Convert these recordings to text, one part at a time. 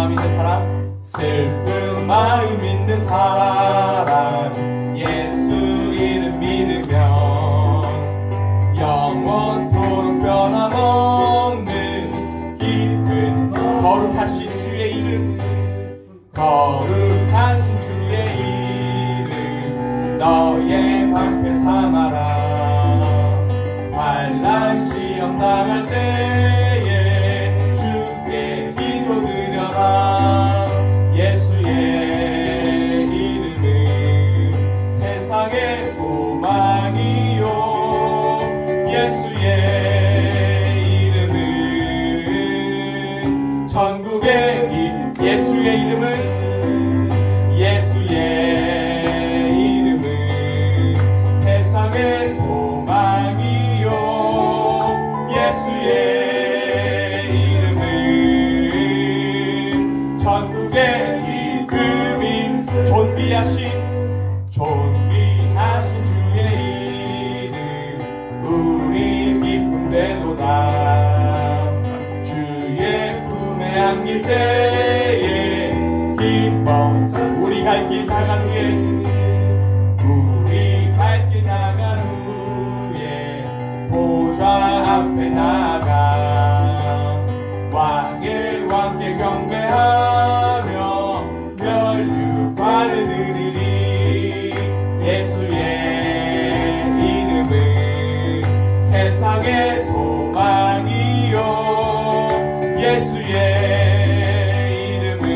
마음 있는 사람, 슬픈 마음 있는 사람, 예수 이름 믿으면 영원토록 변함없는 깊은 거룩하신 주의 이름, 거룩하신 주의 이름 너의 방패 삼아라. 환난 시험 당할 때에 주께 기도드려라. 예수의 이름은 세상의 소망이요, 예수의 이름은 천국의 길, 예수의 이름은 세상의 소망이요, 예수의 이름은 천국의 기쁨인 존귀하신 주의 이름 우리 기쁨 되도다. 주의 품에 안길 때에 기뻐 우리 갈 길 나간 후에 보좌 앞에 나가 왕의 왕께 경배하며 멸류관을 드리리. 예수의 이름은 세상의 소망이요, 예수의 이름은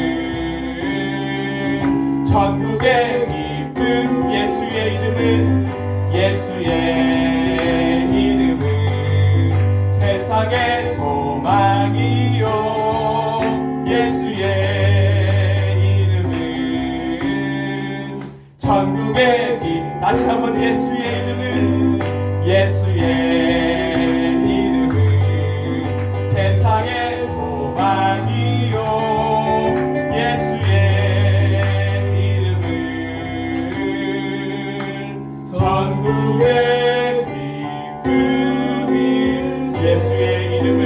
천국의 기쁨, 예수의 이름은 예수의 세상의 소망이요, 예수의 이름은 천국의 길. 다시 한번 예수의 이름은 세상의 소망이요, 예수의 이름은 천국의 예수의 이름은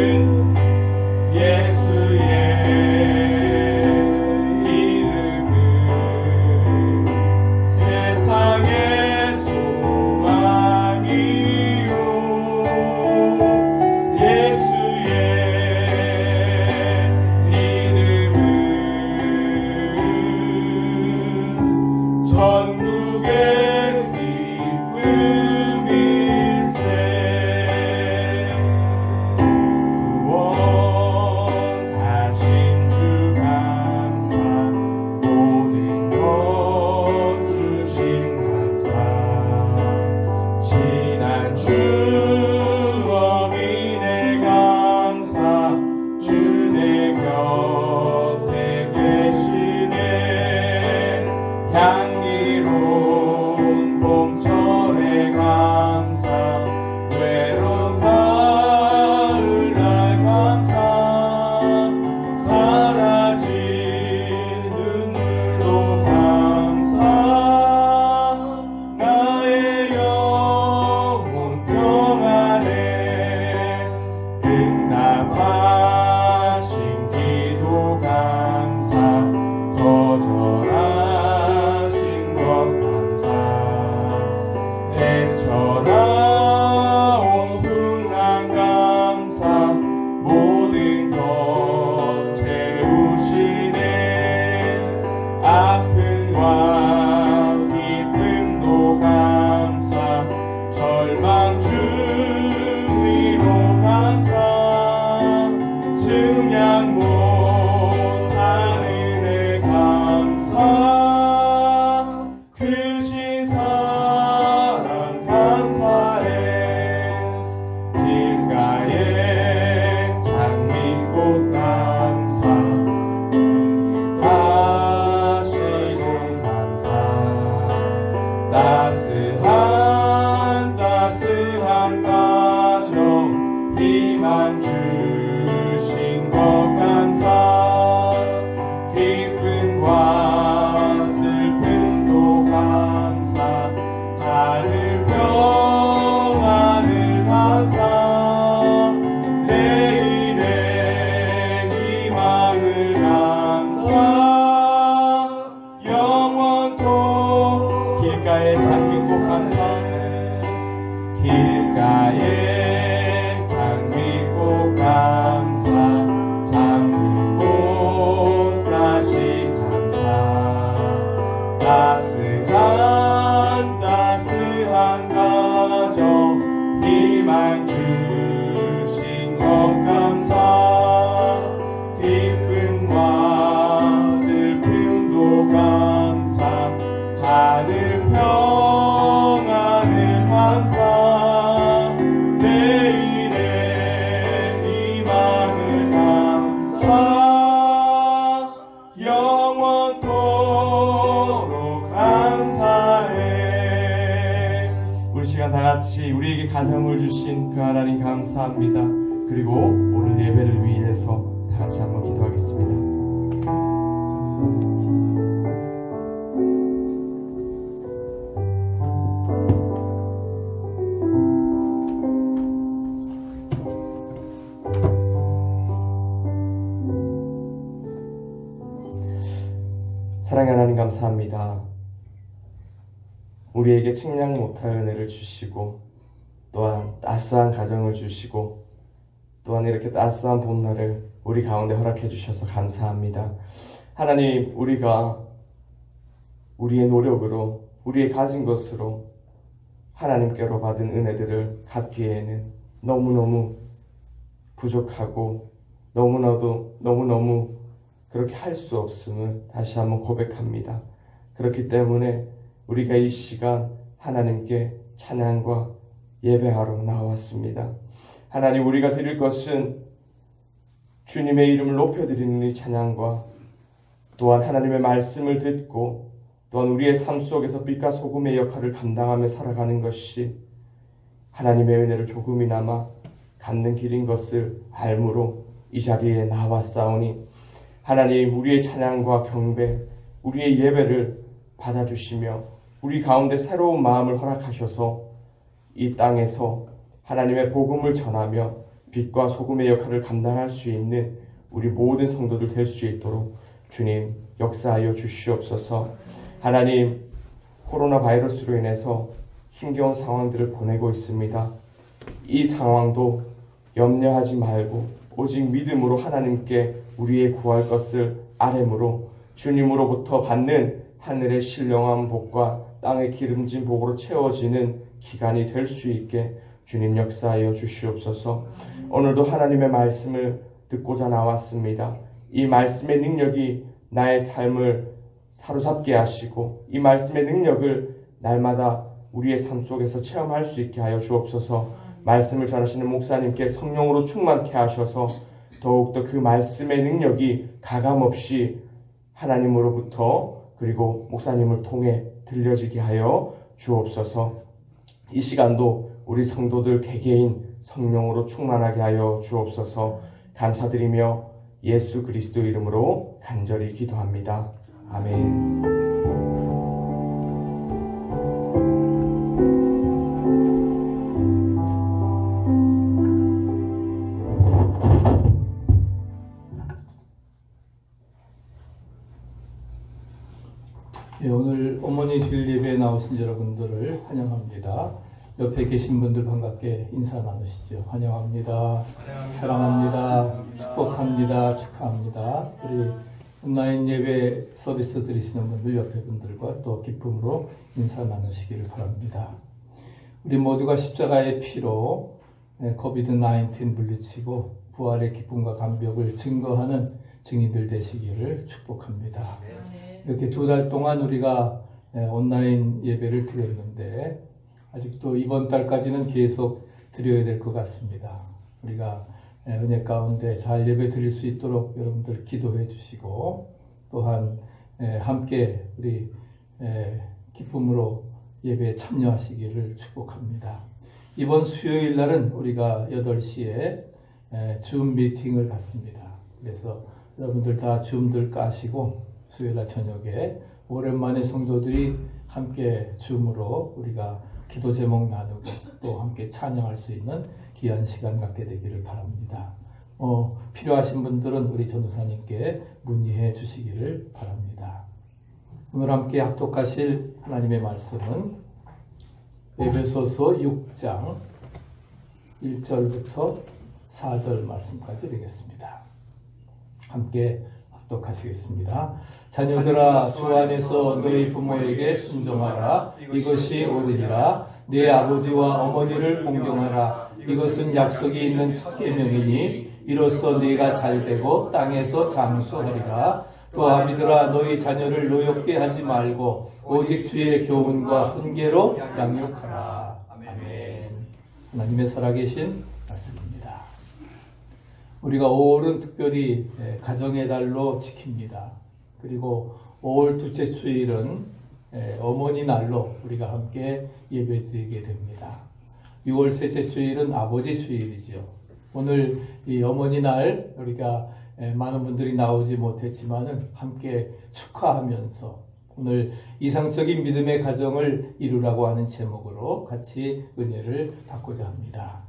세상의 소망이요, 같이 우리에게 가정을 주신 그 하나님 감사합니다. 그리고 오늘 예배를 위해서 다 같이 한번 기도하겠습니다. 사랑의 하나님 감사합니다. 우리에게 측량 못할 은혜를 주시고 또한 따스한 가정을 주시고 또한 이렇게 따스한 봄날을 우리 가운데 허락해 주셔서 감사합니다. 하나님, 우리가 우리의 노력으로 우리의 가진 것으로 하나님께로 받은 은혜들을 갚기에는 너무너무 부족하고 너무너무 그렇게 할 수 없음을 다시 한번 고백합니다. 그렇기 때문에 우리가 이 시간 하나님께 찬양과 예배하러 나왔습니다. 하나님, 우리가 드릴 것은 주님의 이름을 높여드리는 이 찬양과 또한 하나님의 말씀을 듣고 또한 우리의 삶 속에서 빛과 소금의 역할을 감당하며 살아가는 것이 하나님의 은혜를 조금이나마 갖는 길인 것을 알므로 이 자리에 나왔사오니 하나님, 우리의 찬양과 경배, 우리의 예배를 받아주시며 우리 가운데 새로운 마음을 허락하셔서 이 땅에서 하나님의 복음을 전하며 빛과 소금의 역할을 감당할 수 있는 우리 모든 성도들 될 수 있도록 주님 역사하여 주시옵소서. 하나님, 코로나 바이러스로 인해서 힘겨운 상황들을 보내고 있습니다. 이 상황도 염려하지 말고 오직 믿음으로 하나님께 우리의 구할 것을 아뢰므로 주님으로부터 받는 하늘의 신령한 복과 땅의 기름진 복으로 채워지는 기간이 될 수 있게 주님 역사하여 주시옵소서. 오늘도 하나님의 말씀을 듣고자 나왔습니다. 이 말씀의 능력이 나의 삶을 사로잡게 하시고 이 말씀의 능력을 날마다 우리의 삶 속에서 체험할 수 있게 하여 주옵소서. 말씀을 전하시는 목사님께 성령으로 충만케 하셔서 더욱더 그 말씀의 능력이 가감없이 하나님으로부터 그리고 목사님을 통해 들려지게 하여 주옵소서. 이 시간도 우리 성도들 개개인 성령으로 충만하게 하여 주옵소서. 감사드리며 예수 그리스도 이름으로 간절히 기도합니다. 아멘. 네, 오늘 어머니 주일 예배에 나오신 여러분들을 환영합니다. 옆에 계신 분들 반갑게 인사 나누시죠. 환영합니다. 사랑합니다. 축복합니다. 축하합니다. 우리 온라인 예배 서비스 드리시는 분들 옆에 분들과 또 기쁨으로 인사 나누시기를 바랍니다. 우리 모두가 십자가의 피로 코비드-19 물리치고 부활의 기쁨과 감격을 증거하는 증인들 되시기를 축복합니다. 이렇게 2달 동안 우리가 온라인 예배를 드렸는데 아직도 이번 달까지는 계속 드려야 될 것 같습니다. 우리가 은혜 가운데 잘 예배 드릴 수 있도록 여러분들 기도해 주시고 또한 함께 우리 기쁨으로 예배에 참여하시기를 축복합니다. 이번 수요일 날은 우리가 8시에 줌 미팅을 갖습니다. 그래서 여러분들 다 줌들 까시고 수요일날 저녁에 오랜만에 성도들이 함께 줌으로 우리가 기도 제목 나누고 또 함께 찬양할 수 있는 귀한 시간 갖게 되기를 바랍니다. 필요하신 분들은 우리 전도사님께 문의해 주시기를 바랍니다. 오늘 함께 합독하실 하나님의 말씀은 에베소서 6장 1절부터 4절 말씀까지 되겠습니다. 함께 합독하시겠습니다. 자녀들아, 주 안에서 너희 부모에게 순종하라. 이것이 옳으니라. 네 아버지와 어머니를 공경하라. 이것은 약속이 있는 첫 계명이니 이로써 네가 잘되고 땅에서 장수하리라. 또 아비들아, 너희 자녀를 노엽게 하지 말고 오직 주의 교훈과 훈계로 양육하라. 아멘. 하나님의 살아계신 말씀입니다. 우리가 5월은 특별히 가정의 달로 지킵니다. 그리고 5월 둘째 주일은 어머니 날로 우리가 함께 예배드리게 됩니다. 6월 셋째 주일은 아버지 주일이죠. 오늘 이 어머니 날 우리가 많은 분들이 나오지 못했지만은 함께 축하하면서 오늘 이상적인 믿음의 가정을 이루라고 하는 제목으로 같이 은혜를 받고자 합니다.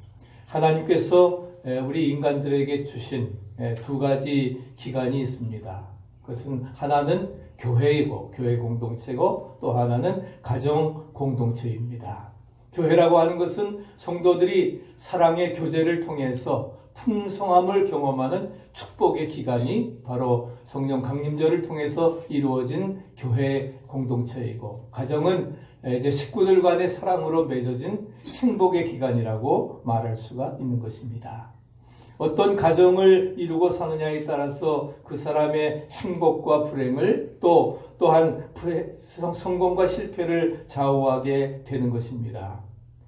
하나님께서 우리 인간들에게 주신 두 가지 기간이 있습니다. 그것은 하나는 교회이고 교회 공동체고 또 하나는 가정 공동체입니다. 교회라고 하는 것은 성도들이 사랑의 교제를 통해서 풍성함을 경험하는 축복의 기간이 바로 성령 강림절을 통해서 이루어진 교회 공동체이고, 가정은 이제 식구들 간의 사랑으로 맺어진 행복의 기간이라고 말할 수가 있는 것입니다. 어떤 가정을 이루고 사느냐에 따라서 그 사람의 행복과 불행을 또한 성공과 실패를 좌우하게 되는 것입니다.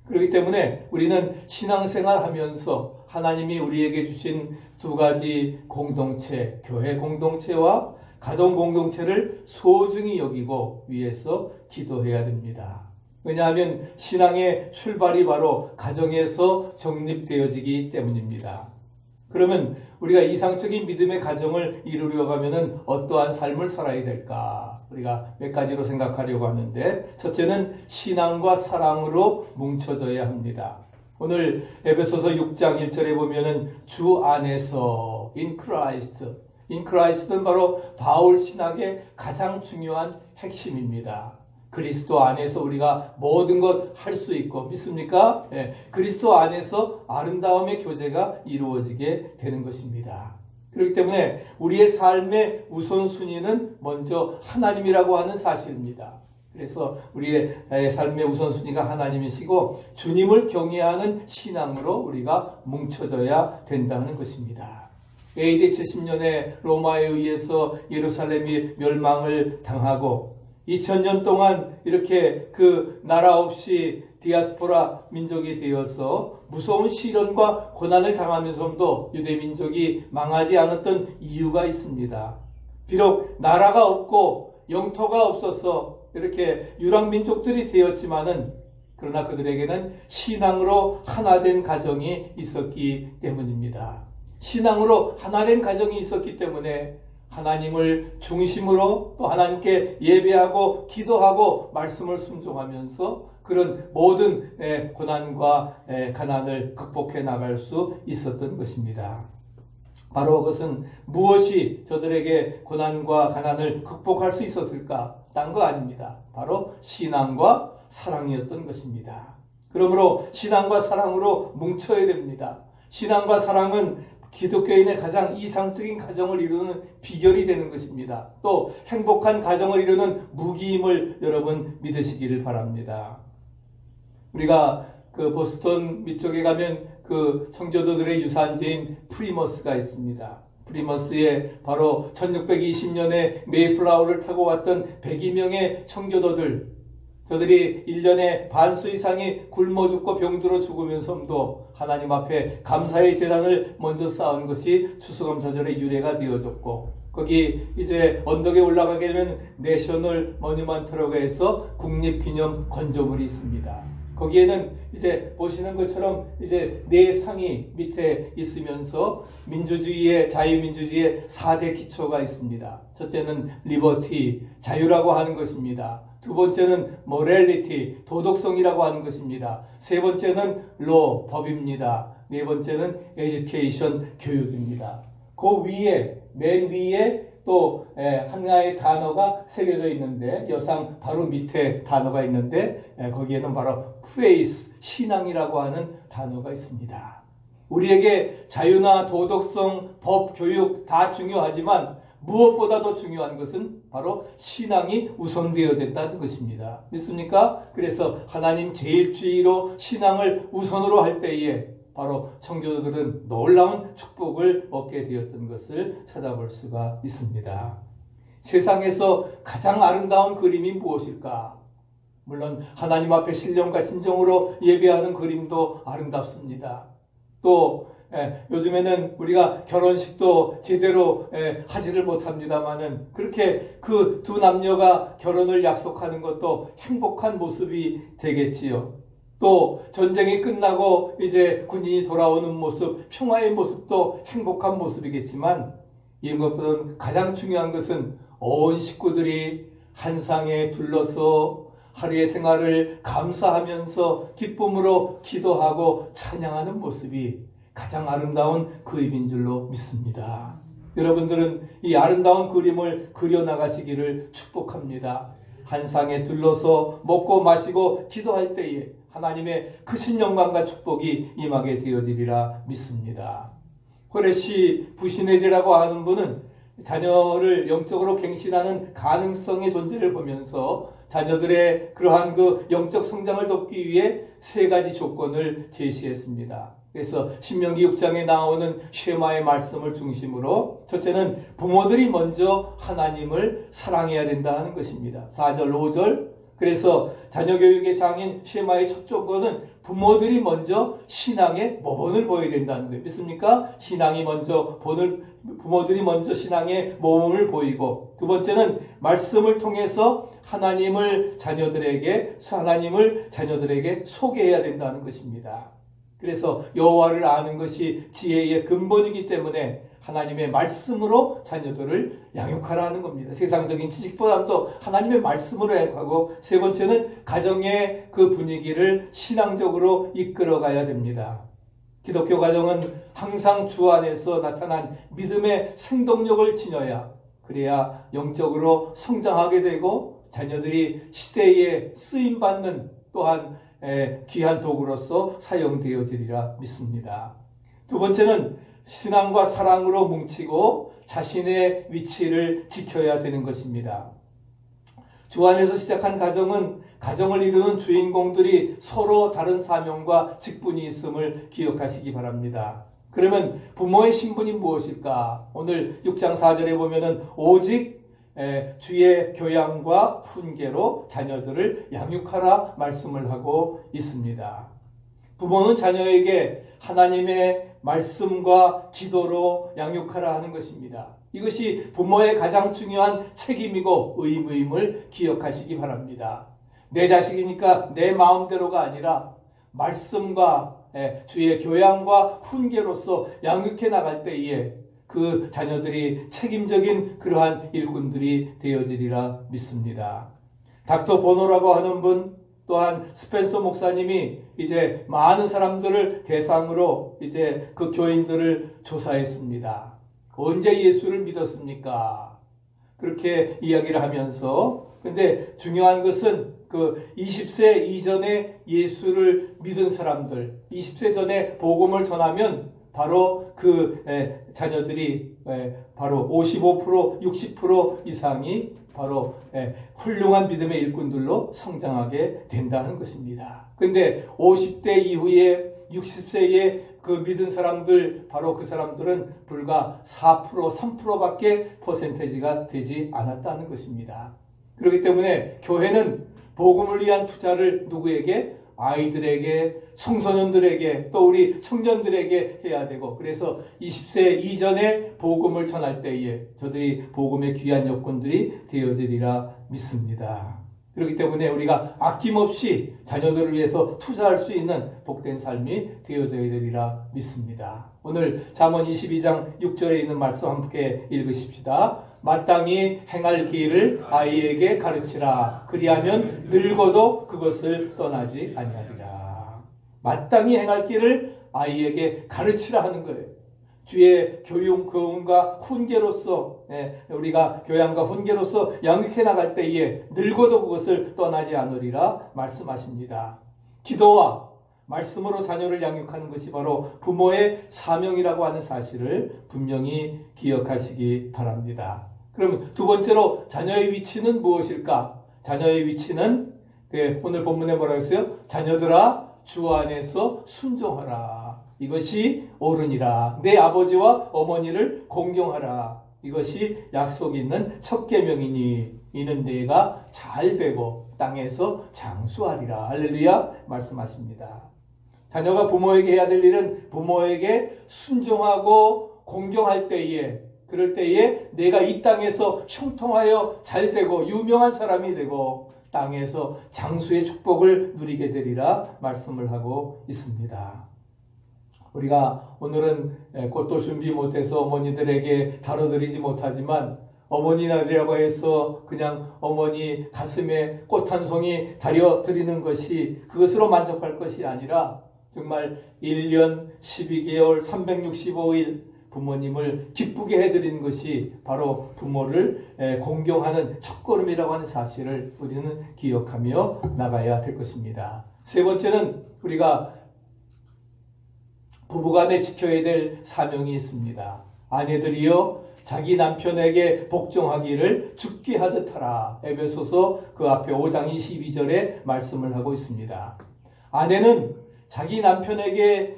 그렇기 때문에 우리는 신앙생활 하면서 하나님이 우리에게 주신 두 가지 공동체, 교회 공동체와 가정 공동체를 소중히 여기고 위해서 기도해야 됩니다. 왜냐하면 신앙의 출발이 바로 가정에서 정립되어지기 때문입니다. 그러면 우리가 이상적인 믿음의 가정을 이루려고 하면 어떠한 삶을 살아야 될까? 우리가 몇 가지로 생각하려고 하는데, 첫째는 신앙과 사랑으로 뭉쳐져야 합니다. 오늘 에베소서 6장 1절에 보면은 주 안에서 in Christ는 바로 바울 신학의 가장 중요한 핵심입니다. 그리스도 안에서 우리가 모든 것 할 수 있고, 믿습니까? 그리스도 안에서 아름다움의 교제가 이루어지게 되는 것입니다. 그렇기 때문에 우리의 삶의 우선순위는 먼저 하나님이라고 하는 사실입니다. 그래서 우리의 삶의 우선순위가 하나님이시고 주님을 경외하는 신앙으로 우리가 뭉쳐져야 된다는 것입니다. AD 70년에 로마에 의해서 예루살렘이 멸망을 당하고 2000년 동안 이렇게 그 나라 없이 디아스포라 민족이 되어서 무서운 시련과 고난을 당하면서도 유대 민족이 망하지 않았던 이유가 있습니다. 비록 나라가 없고 영토가 없어서 이렇게 유랑민족들이 되었지만은, 그러나 그들에게는 신앙으로 하나된 가정이 있었기 때문입니다. 신앙으로 하나된 가정이 있었기 때문에 하나님을 중심으로 또 하나님께 예배하고 기도하고 말씀을 순종하면서 그런 모든 고난과 가난을 극복해 나갈 수 있었던 것입니다. 바로 그것은 무엇이 저들에게 고난과 가난을 극복할 수 있었을까? 딴 거 아닙니다. 바로 신앙과 사랑이었던 것입니다. 그러므로 신앙과 사랑으로 뭉쳐야 됩니다. 신앙과 사랑은 기독교인의 가장 이상적인 가정을 이루는 비결이 되는 것입니다. 또 행복한 가정을 이루는 무기임을 여러분 믿으시기를 바랍니다. 우리가 그 보스턴 밑쪽에 가면 그 청교도들의 유산지인 프리머스가 있습니다. 프리머스에 바로 1620년에 메이플라워를 타고 왔던 102명의 청교도들, 저들이 1년에 반수 이상이 굶어 죽고 병들어 죽으면서도 하나님 앞에 감사의 제단을 먼저 쌓은 것이 추수감사절의 유래가 되어졌고, 거기 이제 언덕에 올라가게 되면 내셔널 머니먼트라고 해서 국립기념 건조물이 있습니다. 거기에는 이제 보시는 것처럼 이제 네 상이 밑에 있으면서 민주주의의, 자유민주주의의 4대 기초가 있습니다. 첫째는 리버티, 자유라고 하는 것입니다. 두 번째는 모랄리티, 도덕성이라고 하는 것입니다. 세 번째는 로, 법입니다. 네 번째는 에듀케이션, 교육입니다. 그 위에, 맨 위에 또 하나의 단어가 새겨져 있는데, 여상 바로 밑에 단어가 있는데 거기에는 바로 faith, 신앙이라고 하는 단어가 있습니다. 우리에게 자유나 도덕성, 법, 교육 다 중요하지만 무엇보다도 중요한 것은 바로 신앙이 우선되어진다는 것입니다. 믿습니까? 그래서 하나님 제일주의로 신앙을 우선으로 할 때에 바로 청교도들은 놀라운 축복을 얻게 되었던 것을 찾아볼 수가 있습니다. 세상에서 가장 아름다운 그림이 무엇일까? 물론 하나님 앞에 신령과 진정으로 예배하는 그림도 아름답습니다. 또 요즘에는 우리가 결혼식도 제대로 하지를 못합니다만은, 그렇게 그 두 남녀가 결혼을 약속하는 것도 행복한 모습이 되겠지요. 또 전쟁이 끝나고 이제 군인이 돌아오는 모습, 평화의 모습도 행복한 모습이겠지만 이런 것보다 가장 중요한 것은 온 식구들이 한 상에 둘러서 하루의 생활을 감사하면서 기쁨으로 기도하고 찬양하는 모습이 가장 아름다운 그림인 줄로 믿습니다. 여러분들은 이 아름다운 그림을 그려나가시기를 축복합니다. 한 상에 둘러서 먹고 마시고 기도할 때에 하나님의 크신 영광과 축복이 임하게 되어지리라 믿습니다. 호레시 부시넬이라고 하는 분은 자녀를 영적으로 갱신하는 가능성의 존재를 보면서 자녀들의 그러한 그 영적 성장을 돕기 위해 세 가지 조건을 제시했습니다. 그래서 신명기 6장에 나오는 쉐마의 말씀을 중심으로 첫째는 부모들이 먼저 하나님을 사랑해야 된다 하는 것입니다. 4절, 5절. 그래서 자녀 교육의 장인 쉐마의 첫 조건은 부모들이 먼저 신앙의 모본을 보여야 된다는 거예요. 믿습니까? 부모들이 먼저 신앙의 모범을 보이고, 두 번째는 말씀을 통해서 하나님을 자녀들에게 소개해야 된다는 것입니다. 그래서 여호와를 아는 것이 지혜의 근본이기 때문에 하나님의 말씀으로 자녀들을 양육하라는 겁니다. 세상적인 지식보다도 하나님의 말씀으로 양육하고, 세 번째는 가정의 그 분위기를 신앙적으로 이끌어가야 됩니다. 기독교 가정은 항상 주 안에서 나타난 믿음의 생동력을 지녀야, 그래야 영적으로 성장하게 되고 자녀들이 시대에 쓰임받는 또한 귀한 도구로서 사용되어지리라 믿습니다. 두 번째는 신앙과 사랑으로 뭉치고 자신의 위치를 지켜야 되는 것입니다. 주 안에서 시작한 가정은 가정을 이루는 주인공들이 서로 다른 사명과 직분이 있음을 기억하시기 바랍니다. 그러면 부모의 신분이 무엇일까? 오늘 6장 4절에 보면은 오직 주의 교양과 훈계로 자녀들을 양육하라 말씀을 하고 있습니다. 부모는 자녀에게 하나님의 말씀과 기도로 양육하라 하는 것입니다. 이것이 부모의 가장 중요한 책임이고 의무임을 기억하시기 바랍니다. 내 자식이니까 내 마음대로가 아니라 말씀과 주의 교양과 훈계로서 양육해 나갈 때에 그 자녀들이 책임적인 그러한 일꾼들이 되어지리라 믿습니다. 닥터 보노라고 하는 분, 또한 스펜서 목사님이 이제 많은 사람들을 대상으로 이제 그 교인들을 조사했습니다. 언제 예수를 믿었습니까? 그렇게 이야기를 하면서, 근데 중요한 것은 그 20세 이전에 예수를 믿은 사람들, 20세 전에 복음을 전하면 바로 그 자녀들이 바로 55%, 60% 이상이 바로 훌륭한 믿음의 일꾼들로 성장하게 된다는 것입니다. 그런데 50대 이후에 60세에 그 믿은 사람들, 바로 그 사람들은 불과 4%, 3%밖에 퍼센테이지가 되지 않았다는 것입니다. 그렇기 때문에 교회는 복음을 위한 투자를 누구에게? 아이들에게, 청소년들에게, 또 우리 청년들에게 해야 되고, 그래서 20세 이전에 복음을 전할 때에 저들이 복음의 귀한 여건들이 되어지리라 믿습니다. 그렇기 때문에 우리가 아낌없이 자녀들을 위해서 투자할 수 있는 복된 삶이 되어져야 되리라 믿습니다. 오늘 잠언 22장 6절에 있는 말씀 함께 읽으십시다. 마땅히 행할 길을 아이에게 가르치라. 그리하면 늙어도 그것을 떠나지 아니하리라. 마땅히 행할 길을 아이에게 가르치라 하는 거예요. 주의 교훈과 훈계로서 우리가 교양과 훈계로서 양육해 나갈 때에 늙어도 그것을 떠나지 않으리라 말씀하십니다. 기도와 말씀으로 자녀를 양육하는 것이 바로 부모의 사명이라고 하는 사실을 분명히 기억하시기 바랍니다. 그럼 두 번째로 자녀의 위치는 무엇일까? 자녀의 위치는 오늘 본문에 뭐라고 했어요? 자녀들아 주 안에서 순종하라. 이것이 옳으니라. 내 아버지와 어머니를 공경하라. 이것이 약속 있는 첫 계명이니 이는 내가 잘 되고 땅에서 장수하리라. 할렐루야 말씀하십니다. 자녀가 부모에게 해야 될 일은 부모에게 순종하고 공경할 때에, 그럴 때에 내가 이 땅에서 형통하여 잘 되고 유명한 사람이 되고 땅에서 장수의 축복을 누리게 되리라 말씀을 하고 있습니다. 우리가 오늘은 꽃도 준비 못해서 어머니들에게 다뤄드리지 못하지만 어머니 날이라고 해서 그냥 어머니 가슴에 꽃 한 송이 다려드리는 것이 그것으로 만족할 것이 아니라 정말 1년 12개월 365일 부모님을 기쁘게 해드리는 것이 바로 부모를 공경하는 첫걸음이라고 하는 사실을 우리는 기억하며 나가야 될 것입니다. 세 번째는 우리가 부부간에 지켜야 될 사명이 있습니다. 아내들이여 자기 남편에게 복종하기를 죽게 하듯 하라. 에베소서 그 앞에 5장 22절에 말씀을 하고 있습니다. 아내는 자기 남편에게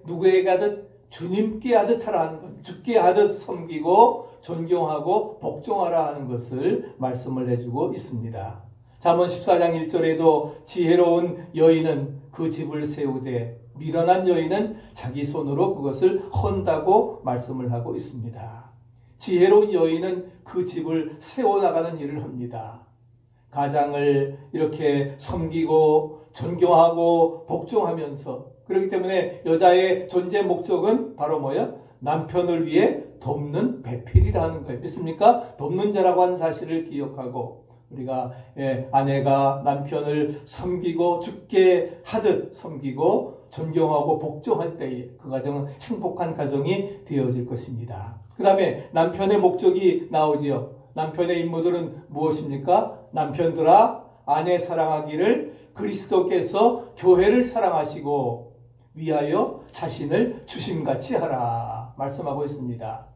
누구에게 하듯 주님께 하듯 하라는 것, 죽게 하듯 섬기고 존경하고 복종하라 하는 것을 말씀을 해주고 있습니다. 잠언 14장 1절에도 지혜로운 여인은 그 집을 세우되 미련한 여인은 자기 손으로 그것을 헌다고 말씀을 하고 있습니다. 지혜로운 여인은 그 집을 세워나가는 일을 합니다. 가장을 이렇게 섬기고 존경하고 복종하면서 그렇기 때문에 여자의 존재 목적은 바로 뭐예요? 남편을 위해 돕는 배필이라는 거예요. 믿습니까? 돕는 자라고 하는 사실을 기억하고 우리가 아내가 남편을 섬기고 죽게 하듯 섬기고 존경하고 복종할 때에 그 가정은 행복한 가정이 되어질 것입니다. 그 다음에 남편의 목적이 나오지요. 남편의 임무들은 무엇입니까? 남편들아 아내 사랑하기를 그리스도께서 교회를 사랑하시고 위하여 자신을 주심같이 하라 말씀하고 있습니다.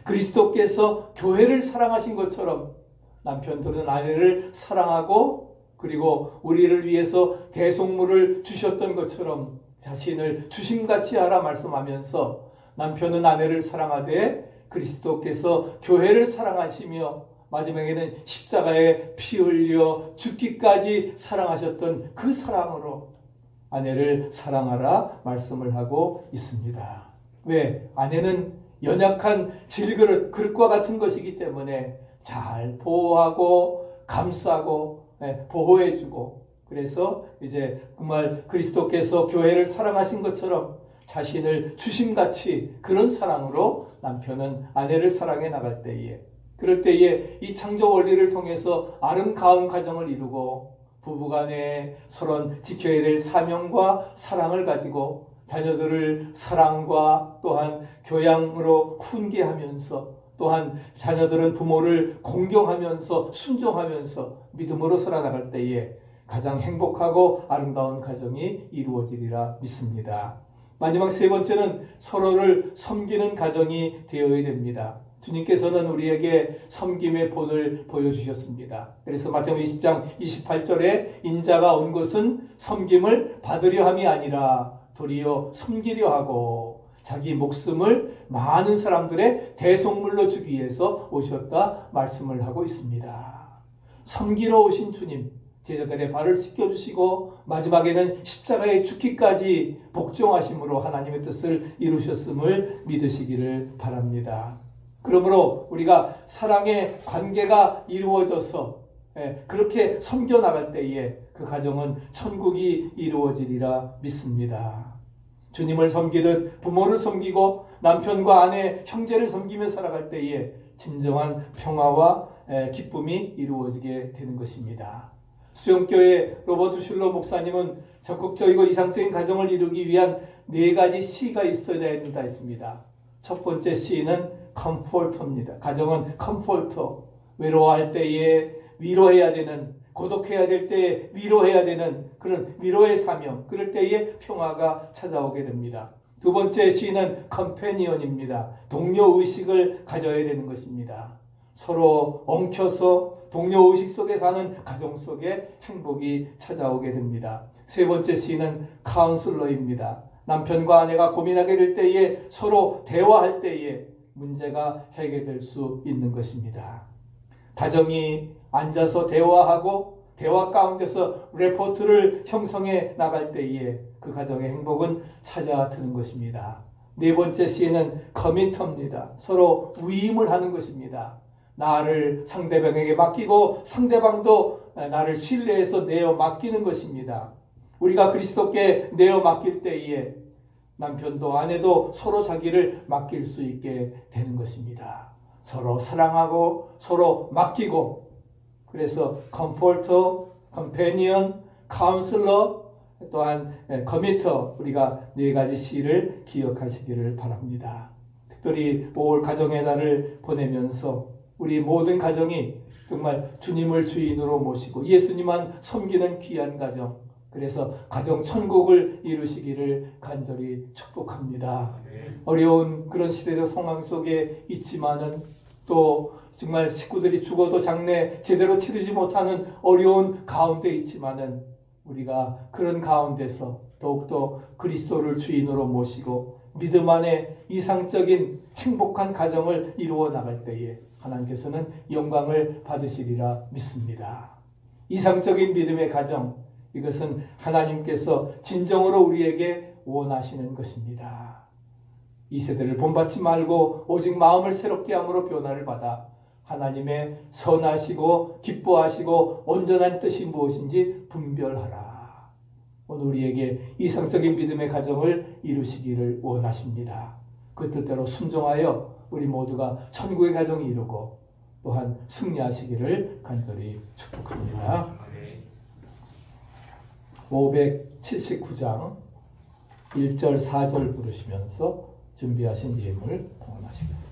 그리스도께서 교회를 사랑하신 것처럼 남편들은 아내를 사랑하고 그리고 우리를 위해서 대속물을 주셨던 것처럼 자신을 주심같이 하라 말씀하면서 남편은 아내를 사랑하되 그리스도께서 교회를 사랑하시며 마지막에는 십자가에 피 흘려 죽기까지 사랑하셨던 그 사랑으로 아내를 사랑하라 말씀을 하고 있습니다. 왜? 아내는 연약한 질그릇, 그릇과 같은 것이기 때문에 잘 보호하고 감싸고 보호해주고 그래서 이제 정말 그리스도께서 교회를 사랑하신 것처럼 자신을 주심같이 그런 사랑으로 남편은 아내를 사랑해 나갈 때에 그럴 때에 이 창조 원리를 통해서 아름다운 가정을 이루고 부부간에 서로 지켜야 될 사명과 사랑을 가지고 자녀들을 사랑과 또한 교양으로 훈계하면서 또한 자녀들은 부모를 공경하면서 순종하면서 믿음으로 살아나갈 때에 가장 행복하고 아름다운 가정이 이루어지리라 믿습니다. 마지막 세 번째는 서로를 섬기는 가정이 되어야 됩니다. 주님께서는 우리에게 섬김의 본을 보여주셨습니다. 그래서 마태복음 20장 28절에 인자가 온 것은 섬김을 받으려 함이 아니라 도리어 섬기려 하고 자기 목숨을 많은 사람들의 대속물로 주기 위해서 오셨다 말씀을 하고 있습니다. 섬기러 오신 주님, 제자들의 발을 씻겨주시고 마지막에는 십자가에 죽기까지 복종하심으로 하나님의 뜻을 이루셨음을 믿으시기를 바랍니다. 그러므로 우리가 사랑의 관계가 이루어져서 그렇게 섬겨나갈 때에 그 가정은 천국이 이루어지리라 믿습니다. 주님을 섬기듯 부모를 섬기고 남편과 아내, 형제를 섬기며 살아갈 때에 진정한 평화와 기쁨이 이루어지게 되는 것입니다. 수영교회 로버트 슐러 목사님은 적극적이고 이상적인 가정을 이루기 위한 4가지 C가 있어야 된다 했습니다. 첫 번째 C는 컴포터입니다. 가정은 컴포터, 외로워할 때에 위로해야 되는, 고독해야 될 때에 위로해야 되는 그런 위로의 사명, 그럴 때에 평화가 찾아오게 됩니다. 두 번째 C는 컴패니언입니다. 동료의식을 가져야 되는 것입니다. 서로 엉켜서 동료의식 속에 사는 가정 속에 행복이 찾아오게 됩니다. 세 번째 C는 카운슬러입니다. 남편과 아내가 고민하게 될 때에 서로 대화할 때에 문제가 해결될 수 있는 것입니다. 가정이 앉아서 대화하고 대화 가운데서 레포트를 형성해 나갈 때에 그 가정의 행복은 찾아드는 것입니다. 네 번째 C는 커미터입니다. 서로 위임을 하는 것입니다. 나를 상대방에게 맡기고 상대방도 나를 신뢰해서 내어 맡기는 것입니다. 우리가 그리스도께 내어 맡길 때에 남편도 아내도 서로 자기를 맡길 수 있게 되는 것입니다. 서로 사랑하고 서로 맡기고, 그래서 컴포터, 컴패니언, 카운슬러, 또한 커미터, 우리가 4가지 C를 기억하시기를 바랍니다. 특별히 5월 가정의 날을 보내면서 우리 모든 가정이 정말 주님을 주인으로 모시고 예수님만 섬기는 귀한 가정, 그래서 가정 천국을 이루시기를 간절히 축복합니다. 어려운 그런 시대적 상황 속에 있지만은, 또 정말 식구들이 죽어도 장례 제대로 치르지 못하는 어려운 가운데 있지만은, 우리가 그런 가운데서 더욱더 그리스도를 주인으로 모시고 믿음 안에 이상적인 행복한 가정을 이루어 나갈 때에 하나님께서는 영광을 받으시리라 믿습니다. 이상적인 믿음의 가정, 이것은 하나님께서 진정으로 우리에게 원하시는 것입니다. 이 세대를 본받지 말고 오직 마음을 새롭게 함으로 변화를 받아 하나님의 선하시고 기뻐하시고 온전한 뜻이 무엇인지 분별하라. 오늘 우리에게 이상적인 믿음의 가정을 이루시기를 원하십니다. 그 뜻대로 순종하여 우리 모두가 천국의 가정을 이루고 또한 승리하시기를 간절히 축복합니다. 579장 1절 4절 부르시면서 준비하신 예물 봉헌하시겠습니다.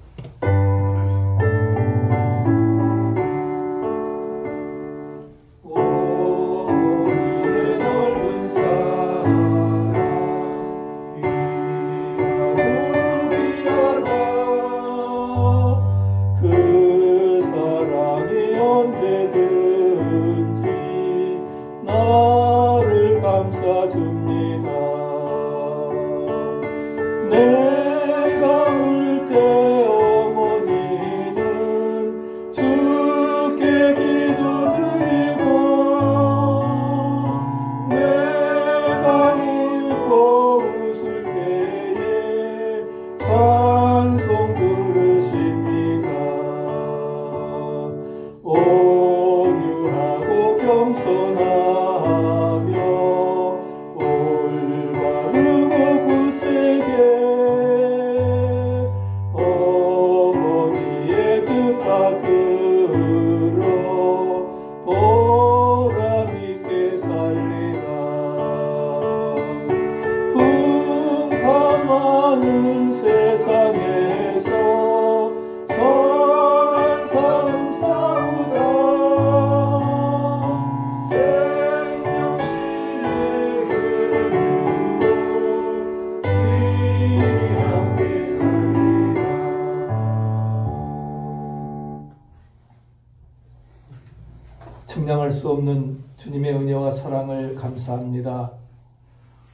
측량할 수 없는 주님의 은혜와 사랑을 감사합니다.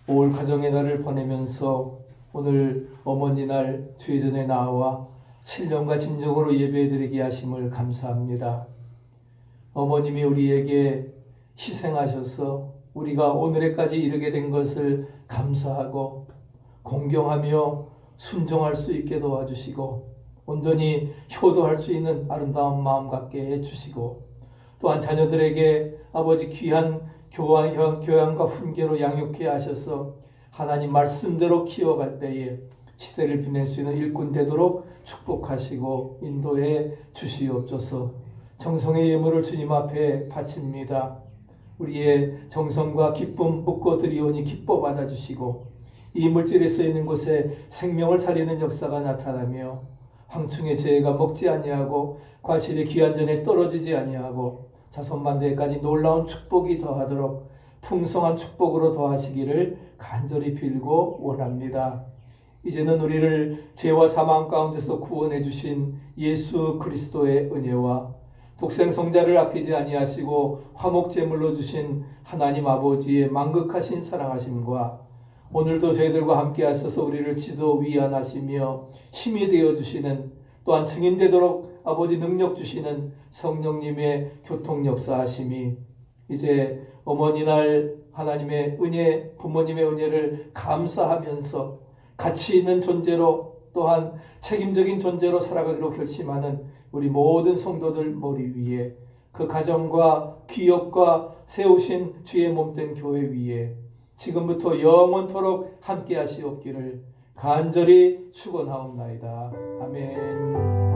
5월 가정의 날을 보내면서 오늘 어머니 날 주의 전에 나와 신령과 진정으로 예배드리게 하심을 감사합니다. 어머님이 우리에게 희생하셔서 우리가 오늘에까지 이르게 된 것을 감사하고 공경하며 순종할 수 있게 도와주시고 온전히 효도할 수 있는 아름다운 마음 갖게 해주시고, 또한 자녀들에게 아버지 귀한 교양과 훈계로 양육해 하셔서 하나님 말씀대로 키워갈 때에 시대를 빛낼 수 있는 일꾼 되도록 축복하시고 인도해 주시옵소서. 정성의 예물을 주님 앞에 바칩니다. 우리의 정성과 기쁨 묻고 드리오니 기뻐 받아주시고, 이 물질이 쓰이는 곳에 생명을 살리는 역사가 나타나며 황충의 재해가 먹지 아니하고 과실이 귀한 전에 떨어지지 아니하고 자손만대까지 놀라운 축복이 더하도록 풍성한 축복으로 더하시기를 간절히 빌고 원합니다. 이제는 우리를 죄와 사망 가운데서 구원해 주신 예수 그리스도의 은혜와 독생성자를 아끼지 아니하시고 화목제물로 주신 하나님 아버지의 만극하신 사랑하심과 오늘도 저희들과 함께 하셔서 우리를 지도 위안하시며 힘이 되어 주시는, 또한 증인되도록 아버지 능력 주시는 성령님의 교통 역사하심이 이제 어머니 날 하나님의 은혜, 부모님의 은혜를 감사하면서 가치 있는 존재로 또한 책임적인 존재로 살아가기로 결심하는 우리 모든 성도들 머리 위에 그 가정과 기업과 세우신 주의 몸된 교회 위에 지금부터 영원토록 함께 하시옵기를 간절히 축원하옵나이다. 아멘.